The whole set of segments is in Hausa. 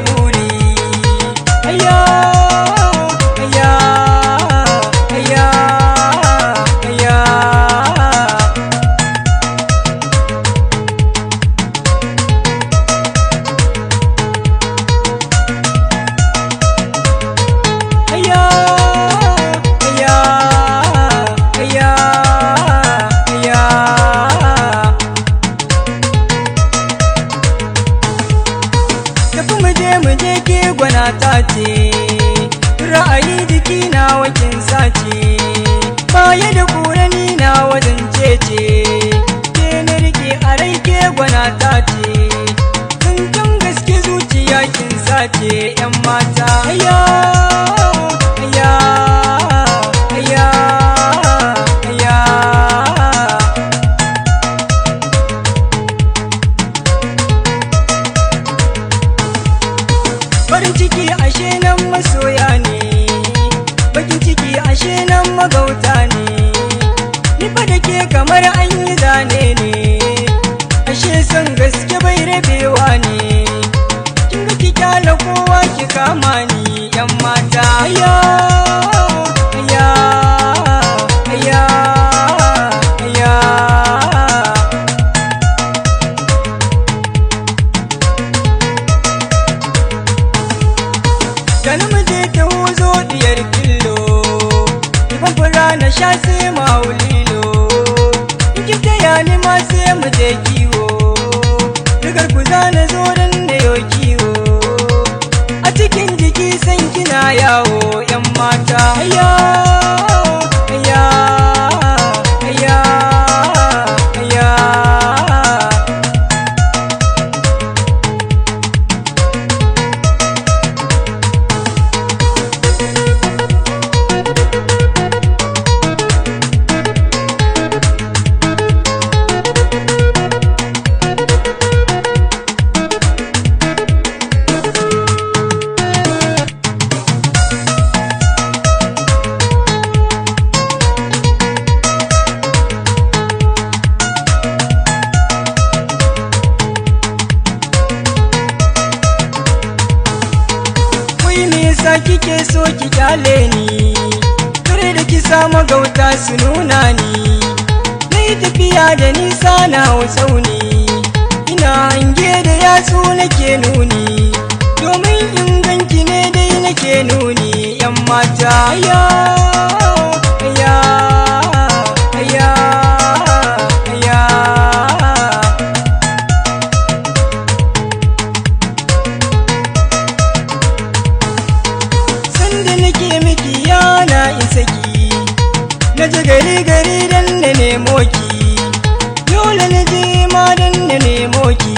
buri. Ayya ayya ayya ayya. Ayya ayya ayya ayya. Tafi muje ke gwanata ce, ra'ayi jiki na wakin sace, baya da ƙurani na wajen cece, ke na rike a rai ke gwanata ce, tuntun gaske zuciya kin sace 'yan mata. Ayya ayya ayya ayya. Farin ciki ashe nan masoya ne, bakin ciki ashe nan magauta ne, ni fa da ke kamar an yi zane ne, ashe son gaske bai rabewa ne, kin ga ki kyala kowa ki kama ni 'yan mata. Ayya ayya ayya ayya. Da namiji ta huzo diyar killo, ifan fura na sha sai maulilo, in ki taya ni ma sai mu je kiwo, rigar ku za na zo dan na yo kiwo, a cikin jiki san kina yawo 'yan mata. Ayya ayya ayya ayya. Sa kike so ki kyale ni, kare da ki sa magauta su nuna ni, na yi tafiya da nisa na hau tsauni, ina hange da yatsu nake nuni, domin in ganki ne dai nake nuni 'yan mata. Ayya ayya ayya ayya. Nake miki yana isa ki, na ji gari gari dan na nemo ki, dole na je ma dan na nemo ki,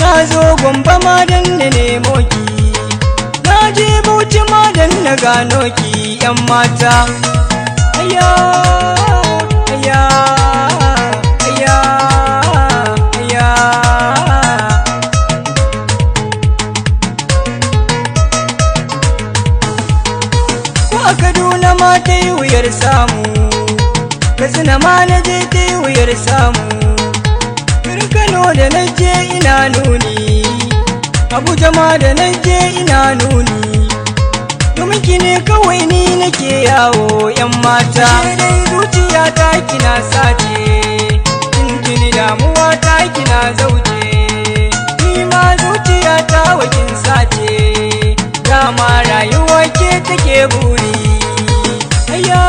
na zo Gombe ma dan na nemo ki, na je Bauchi ma dan na gano ki 'yan mata. Ayya ayya ayya ayya. A Kaduna ma ta yi wuyar samu, Katsina ma na je ta yi wuyar samu, Kano da na je ina nuni, Abuja ma da na je ina nuni, domin ki ne kawai ni nake yawo 'yan mata. Ashe dai zuciya ta kina sace, kin damuwa ta kina zauce, ni ma zuciya ta wakin sace, dama rayuwa ke take buri. Ayya